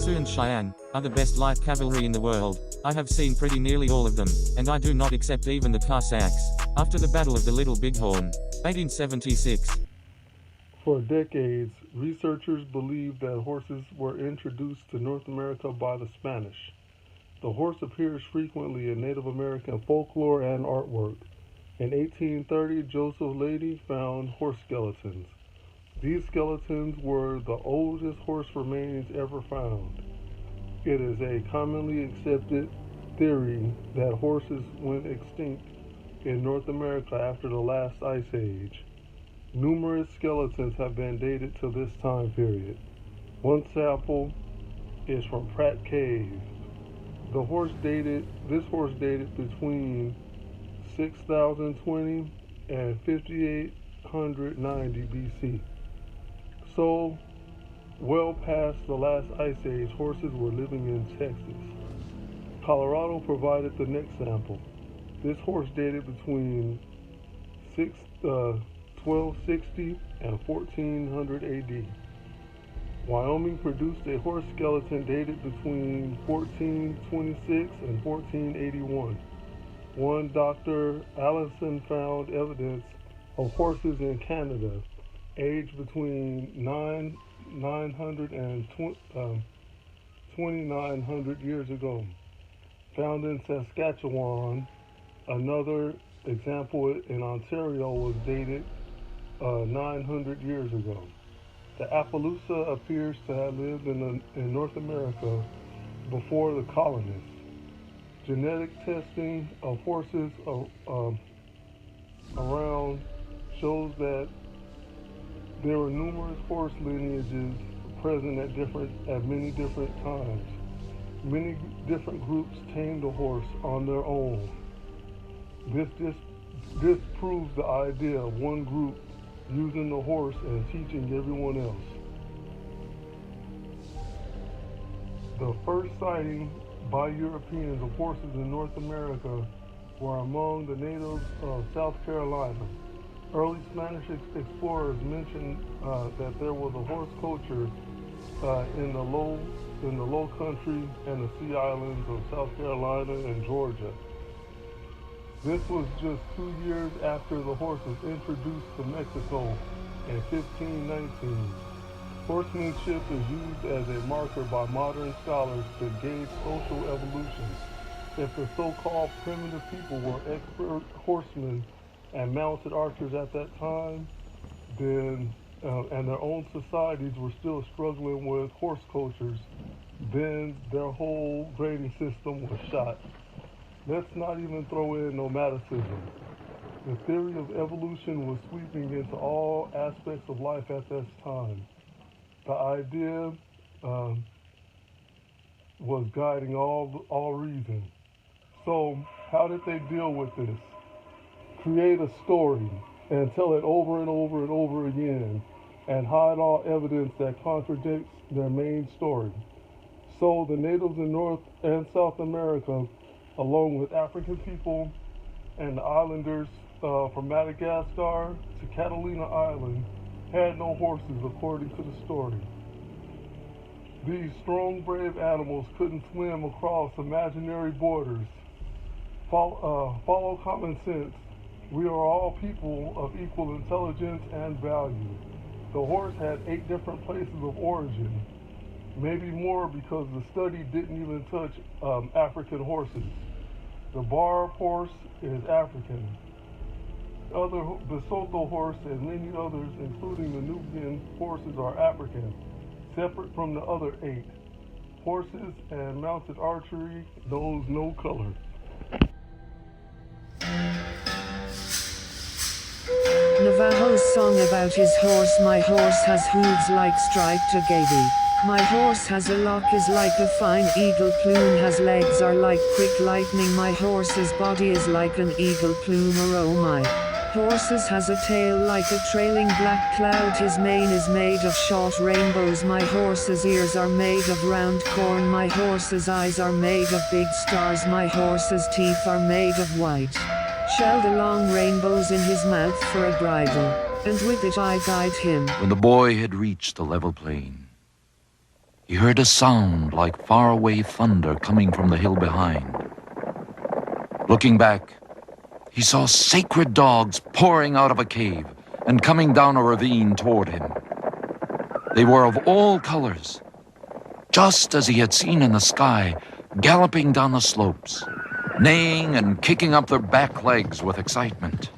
Sioux and Cheyenne, are the best light cavalry in the world. I have seen pretty nearly all of them, and I do not accept even the Cossacks. After the Battle of the Little Bighorn, 1876. For decades, researchers believed that horses were introduced to North America by the Spanish. The horse appears frequently in Native American folklore and artwork. In 1830, Joseph Leidy found horse skeletons. These skeletons were the oldest horse remains ever found. It is a commonly accepted theory that horses went extinct in North America after the last ice age. Numerous skeletons have been dated to this time period. One sample is from Pratt Cave. This horse dated between 6020 and 5890 BC. So, well past the last ice age, horses were living in Texas. Colorado provided the next sample. This horse dated between 1260 and 1400 AD. Wyoming produced a horse skeleton dated between 1426 and 1481. One Dr. Allison found evidence of horses in Canada, aged between 900 and 2900 years ago. Found in Saskatchewan, another example in Ontario was dated 900 years ago. The Appaloosa appears to have lived in North America before the colonists. Genetic testing of horses around shows that there were numerous horse lineages present at many different times. Many different groups tamed a horse on their own. This proves the idea of one group using the horse and teaching everyone else. The first sighting by Europeans of horses in North America were among the natives of South Carolina. Early Spanish explorers mentioned that there was a horse culture in the low country and the sea islands of South Carolina and Georgia. This was just 2 years after the horse was introduced to Mexico in 1519. Horsemanship is used as a marker by modern scholars to gauge social evolution. If the so-called primitive people were expert horsemen and mounted archers at that time, then and their own societies were still struggling with horse cultures, then their whole grading system was shot. Let's not even throw in nomadicism. The theory of evolution was sweeping into all aspects of life at this time. The idea was guiding all reason. So how did they deal with this? Create a story and tell it over and over and over again and hide all evidence that contradicts their main story. So the natives in North and South America, along with African people and the islanders from Madagascar to Catalina Island, had no horses according to the story. These strong, brave animals couldn't swim across imaginary borders. Follow common sense. We are all people of equal intelligence and value. The horse had 8 different places of origin, maybe more because the study didn't even touch African horses. The Barb horse is African. The Soto horse and many others, including the Nubian horses, are African, separate from the other 8. Horses and mounted archery knows no color. Navajo's song about his horse. My horse has hooves like striped agave. My horse has a lock is like a fine eagle plume. Has legs are like quick lightning. My horse's body is like an eagle plume. Oh my horses has a tail like a trailing black cloud. His mane is made of short rainbows. My horse's ears are made of round corn. My horse's eyes are made of big stars. My horse's teeth are made of white. Shelled along rainbows in his mouth for a bridle, and with it I guide him. When the boy had reached the level plain, he heard a sound like faraway thunder coming from the hill behind. Looking back, he saw sacred dogs pouring out of a cave and coming down a ravine toward him. They were of all colors, just as he had seen in the sky, galloping down the slopes, neighing and kicking up their back legs with excitement.